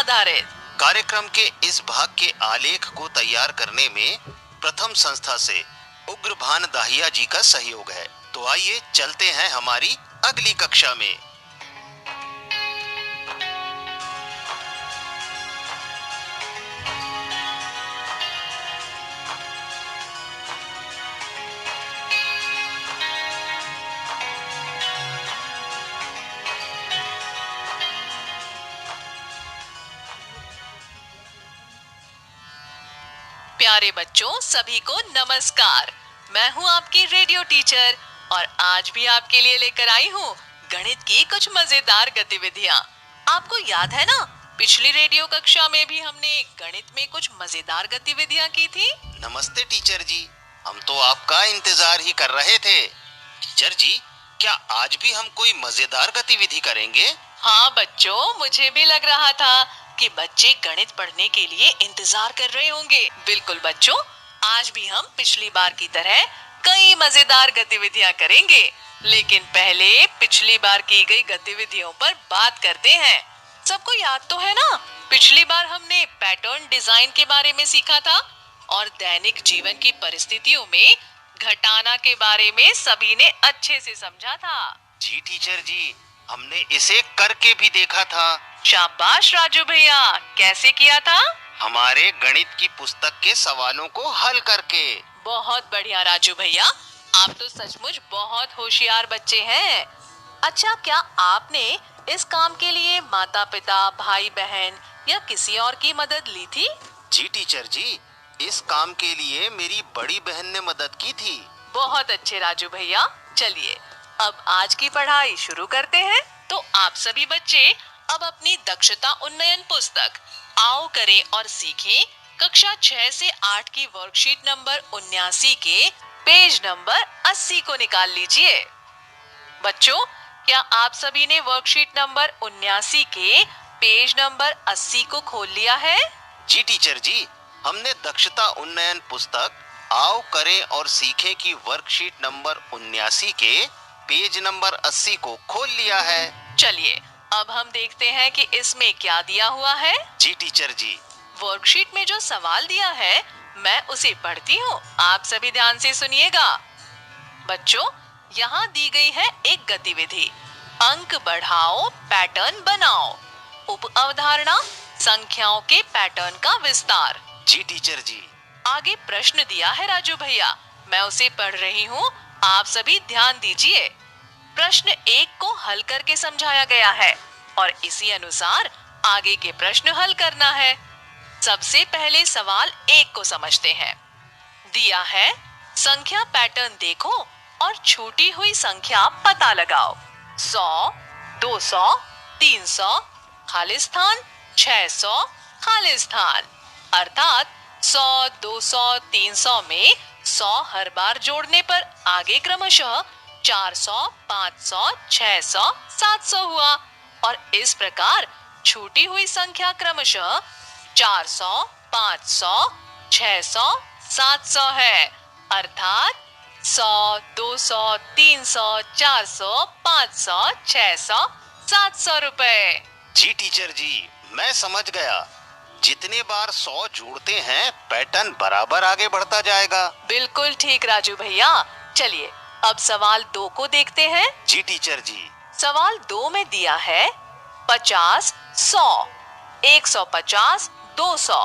आधारित। कार्यक्रम के इस भाग के आलेख को तैयार करने में प्रथम संस्था से उग्रभान दाहिया जी का सहयोग है। तो आइए चलते हैं हमारी अगली कक्षा में। प्यारे बच्चों, सभी को नमस्कार। मैं हूं आपकी रेडियो टीचर और आज भी आपके लिए लेकर आई हूं गणित की कुछ मजेदार गतिविधियां। आपको याद है ना, पिछली रेडियो कक्षा में भी हमने गणित में कुछ मजेदार गतिविधियां की थी। नमस्ते टीचर जी, हम तो आपका इंतजार ही कर रहे थे। टीचर जी, क्या आज भी हम कोई मजेदार गतिविधि करेंगे? हाँ बच्चों, मुझे भी लग रहा था कि बच्चे गणित पढ़ने के लिए इंतजार कर रहे होंगे। बिल्कुल बच्चों, आज भी हम पिछली बार की तरह कई मजेदार गतिविधियां करेंगे। लेकिन पहले पिछली बार की गई गतिविधियों पर बात करते हैं। सबको याद तो है ना, पिछली बार हमने पैटर्न डिजाइन के बारे में सीखा था और दैनिक जीवन की परिस्थितियों में घटाना के बारे में सभी ने अच्छे से समझा था। जी टीचर जी, हमने इसे करके भी देखा था। शाबाश राजू भैया, कैसे किया था? हमारे गणित की पुस्तक के सवालों को हल करके। बहुत बढ़िया राजू भैया, आप तो सचमुच बहुत होशियार बच्चे हैं। अच्छा, क्या आपने इस काम के लिए माता पिता, भाई बहन या किसी और की मदद ली थी? जी टीचर जी, इस काम के लिए मेरी बड़ी बहन ने मदद की थी। बहुत अच्छे राजू भैया। चलिए अब आज की पढ़ाई शुरू करते हैं। तो आप सभी बच्चे अब अपनी दक्षता उन्नयन पुस्तक आओ करें और सीखें कक्षा 6 से 8 की वर्कशीट नंबर 79 के पेज नंबर 80 को निकाल लीजिए। बच्चों, क्या आप सभी ने वर्कशीट नंबर 79 के पेज नंबर 80 को खोल लिया है? जी टीचर जी, हमने दक्षता उन्नयन पुस्तक आओ करें और सीखें की वर्कशीट नंबर 79 के पेज नंबर 80 को खोल लिया है। चलिए अब हम देखते हैं कि इसमें क्या दिया हुआ है। जी टीचर जी। वर्कशीट में जो सवाल दिया है मैं उसे पढ़ती हूँ, आप सभी ध्यान से सुनिएगा। बच्चों, यहाँ दी गई है एक गतिविधि, अंक बढ़ाओ पैटर्न बनाओ। उप अवधारणा, संख्याओं के पैटर्न का विस्तार। जी टीचर जी। आगे प्रश्न दिया है राजू भैया, मैं उसे पढ़ रही हूँ, आप सभी ध्यान दीजिए। प्रश्न 1 को हल करके समझाया गया है और इसी अनुसार आगे के प्रश्न हल करना है। सबसे पहले सवाल 1 को समझते हैं। दिया है, संख्या पैटर्न देखो और छूटी हुई संख्या पता लगाओ। 100, 200, 300, खाली स्थान, 600, खाली स्थान। अर्थात 100, 200, 300 में 100 हर बार जोड़ने पर आगे क्रमशः 400, 500, 600, 700 हुआ और इस प्रकार छूटी हुई संख्या क्रमशः 400, 500, 600, 700 है। अर्थात 100, 200, 300, 400, 500, 600, 700 रुपए। जी टीचर जी, मैं समझ गया। जितने बार 100 जोड़ते हैं पैटर्न बराबर आगे बढ़ता जाएगा। बिल्कुल ठीक राजू भैया। चलिए अब सवाल 2 को देखते हैं। जी टीचर जी। सवाल 2 में दिया है 50, 100, 150, 200,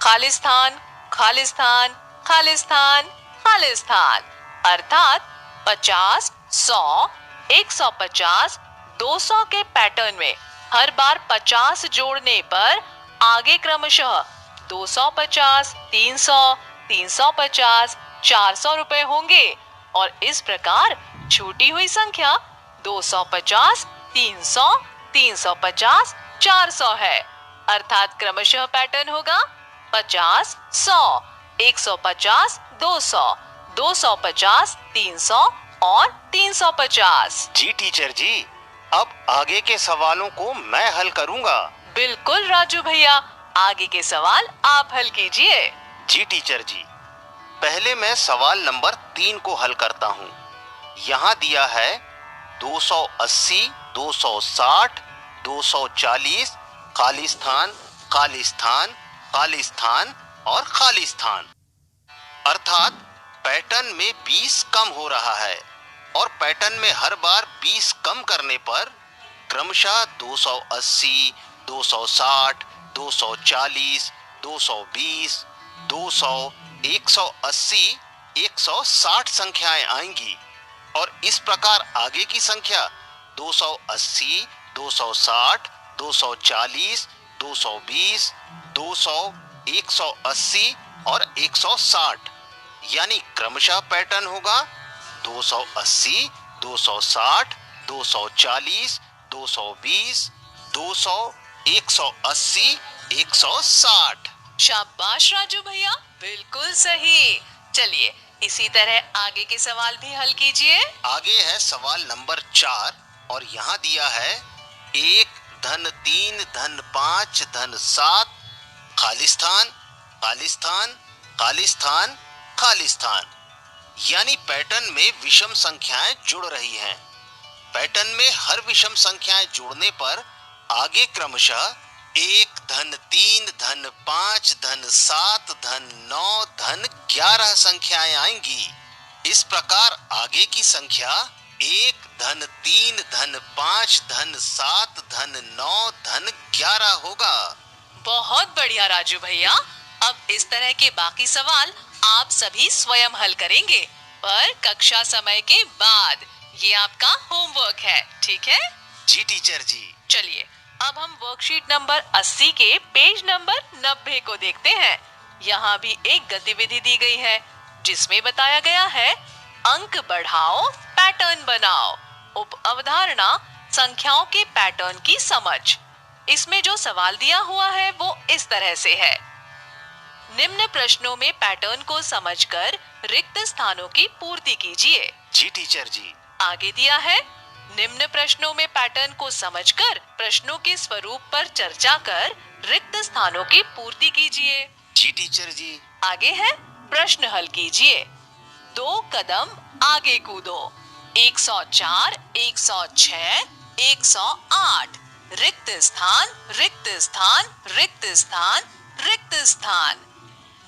खाली स्थान, खाली स्थान, खाली स्थान, खाली स्थान। अर्थात 50, 100, 150, 200 के पैटर्न में हर बार 50 जोड़ने पर आगे क्रमशः 250, 300, 350, 400 रुपए होंगे और इस प्रकार छूटी हुई संख्या 250, 300, 350, 400 है। अर्थात क्रमशः पैटर्न होगा 50, 100, 150, 200, 250, 300 और 350। जी टीचर जी, अब आगे के सवालों को मैं हल करूंगा। बिल्कुल राजू भैया, आगे के सवाल आप हल कीजिए। जी टीचर जी। पहले मैं सवाल नंबर 3 को हल करता हूँ। यहाँ दिया है 280, 260, 240, खाली स्थान खालिस्तान, खालिस्तान और खालिस्तान। अर्थात पैटर्न में 20 कम हो रहा है और पैटर्न में हर बार 20 कम करने पर क्रमशः 280, 260, 240, 220, 200, 180, 160 संख्याएं आएंगी और इस प्रकार आगे की संख्या 280, 260, 240, 220, 200, 180 और 160 यानी क्रमशः पैटर्न होगा 280, 260, 240, 220, 200, 180, 160। शाबाश राजू भैया, बिल्कुल सही। चलिए इसी तरह आगे के सवाल भी हल कीजिए। आगे है सवाल नंबर 4 और यहाँ दिया है 1 धन 3 धन 5 धन 7 खालिस्तान, खालिस्तान, खालिस्तान, खालिस्तान। यानी पैटर्न में विषम संख्याएं जुड़ रही हैं। पैटर्न में हर विषम संख्याएं जुड़ने पर आगे क्रमशः 1 धन 3 धन 5 धन 7 धन 9 धन 11 संख्याएं आएंगी। इस प्रकार आगे की संख्या 1 धन 3 धन 5 धन 7 धन 9 धन 11 होगा। बहुत बढ़िया राजू भैया। अब इस तरह के बाकी सवाल आप सभी स्वयं हल करेंगे, पर कक्षा समय के बाद। ये आपका होमवर्क है, ठीक है? जी टीचर जी। चलिए अब हम वर्कशीट नंबर 80 के पेज नंबर 90 को देखते हैं। यहाँ भी एक गतिविधि दी गई है जिसमें बताया गया है अंक बढ़ाओ, पैटर्न बनाओ। उप अवधारणा संख्याओं के पैटर्न की समझ। इसमें जो सवाल दिया हुआ है वो इस तरह से है। निम्न प्रश्नों में पैटर्न को समझकर रिक्त स्थानों की पूर्ति कीजिए। जी टीचर जी। आगे दिया है निम्न प्रश्नों में पैटर्न को समझकर प्रश्नों के स्वरूप पर चर्चा कर रिक्त स्थानों की पूर्ति कीजिए। जी टीचर जी। आगे है प्रश्न हल कीजिए। 2 कदम आगे कूदो। 104, 106, 108। रिक्त स्थान, रिक्त स्थान, रिक्त स्थान, रिक्त स्थान।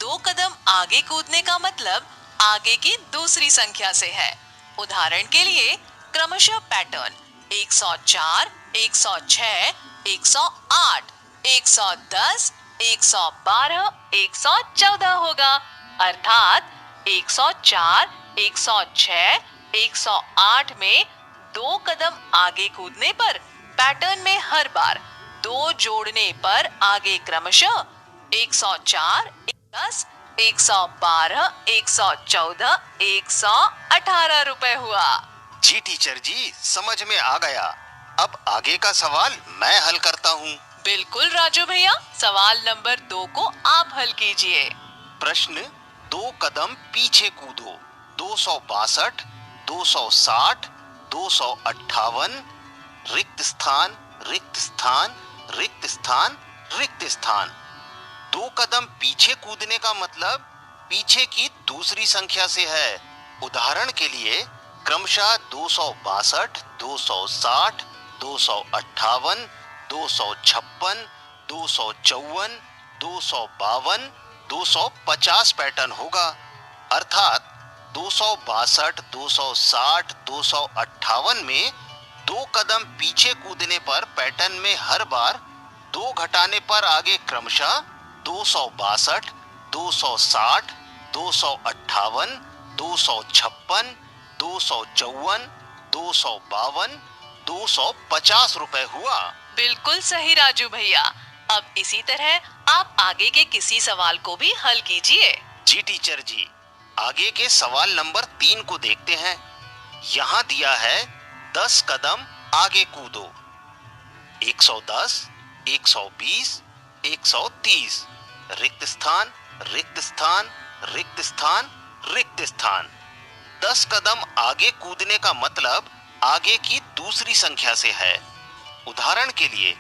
2 कदम आगे कूदने का मतलब आगे की दूसरी संख्या से है। उदाहरण के लिए क्रमशः पैटर्न 104, 106, 108, 110, 112, 114 होगा। अर्थात 104, 106, 108 में 2 कदम आगे कूदने पर पैटर्न में हर बार 2 जोड़ने पर आगे क्रमशः 104, 10, 112, 114, 118 रुपए हुआ। जी टीचर जी, समझ में आ गया। अब आगे का सवाल मैं हल करता हूँ। बिल्कुल राजू भैया, सवाल नंबर 2 को आप हल कीजिए। प्रश्न 2 कदम पीछे कूदो। 262, 260, 258। रिक्त स्थान, रिक्त स्थान, रिक्त स्थान, रिक्त स्थान। 2 कदम पीछे कूदने का मतलब पीछे की दूसरी संख्या से है। उदाहरण के लिए क्रमशः 262, 260, 258, 256, 254, 252, 250 पैटर्न होगा। अर्थात 262, 260, 258 में 2 कदम पीछे कूदने पर पैटर्न में हर बार 2 घटाने पर आगे क्रमशः 262, 260, 258, 256, 254, 252, 250 रुपए हुआ। बिल्कुल सही राजू भैया। अब इसी तरह आप आगे के किसी सवाल को भी हल कीजिए। जी टीचर जी। आगे के सवाल नंबर 3 को देखते हैं। यहाँ दिया है 10 कदम आगे कूदो। 110, 120, 130। रिक्त स्थान, रिक्त स्थान, रिक्त स्थान, रिक्त स्थान। 10 कदम आगे कूदने का मतलब आगे की दूसरी संख्या से है। उदाहरण के लिए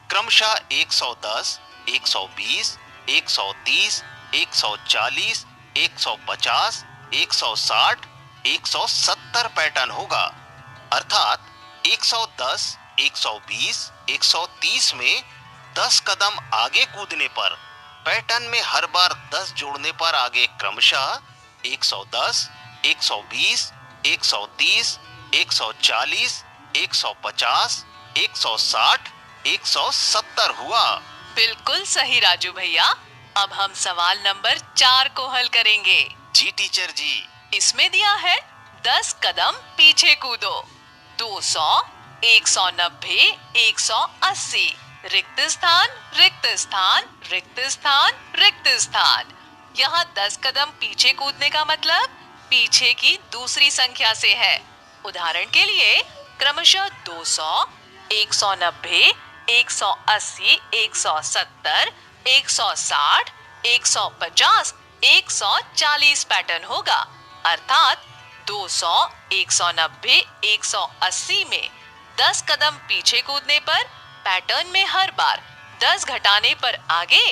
क्रमशः 110, 120, 130, 140, 150, 160, 170 पैटर्न होगा। अर्थात 110, 120, 130 में 10 कदम आगे कूदने पर पैटर्न में हर बार 10 जोड़ने पर आगे क्रमशः 110, 120, 130, 140, 150, 160, 170 हुआ। बिल्कुल सही राजू भैया। अब हम सवाल नंबर 4 को हल करेंगे। जी टीचर जी। इसमें दिया है 10 कदम पीछे कूदो, 200, 190, 180, रिक्त स्थान, रिक्त स्थान, रिक्त स्थान, रिक्त स्थान। यहाँ 10 कदम पीछे कूदने का मतलब पीछे की दूसरी संख्या से है। उदाहरण के लिए क्रमशः 200, 190, 180, 170, 160, 150, 140 पैटर्न होगा। अर्थात 200, 190, 180 में 10 कदम पीछे कूदने पर पैटर्न में हर बार 10 घटाने पर आगे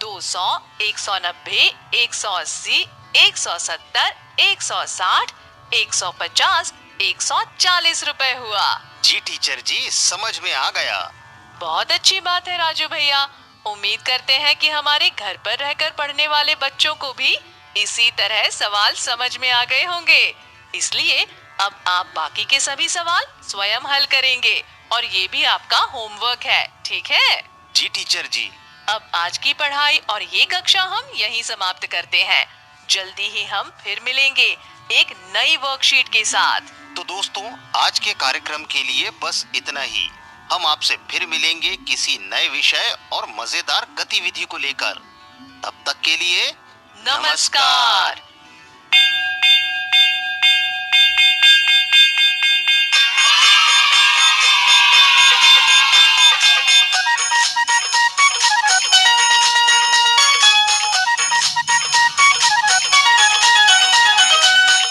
200, 190, 180, 170, 160, 150, 140 रुपए हुआ। जी टीचर जी, समझ में आ गया। बहुत अच्छी बात है राजू भैया। उम्मीद करते हैं कि हमारे घर पर रहकर पढ़ने वाले बच्चों को भी इसी तरह सवाल समझ में आ गए होंगे। इसलिए अब आप बाकी के सभी सवाल स्वयं हल करेंगे और ये भी आपका होमवर्क है, ठीक है? जी टीचर जी। अब आज की पढ़ाई और ये कक्षा हम यहीं समाप्त करते हैं। जल्दी ही हम फिर मिलेंगे एक नई वर्कशीट के साथ। तो दोस्तों, आज के कार्यक्रम के लिए बस इतना ही। हम आपसे फिर मिलेंगे किसी नए विषय और मजेदार गतिविधि को लेकर। तब तक के लिए नमस्कार।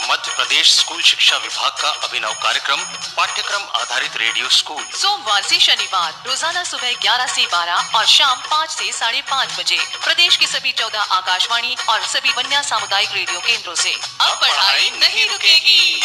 मध्य प्रदेश स्कूल शिक्षा विभाग का अभिनव कार्यक्रम पाठ्यक्रम आधारित रेडियो स्कूल सोमवार से शनिवार रोजाना सुबह 11 से 12 और शाम 5 से 5:30 बजे प्रदेश के सभी 14 आकाशवाणी और सभी वन्या सामुदायिक रेडियो केंद्रों से। अब पढ़ाई नहीं रुकेगी।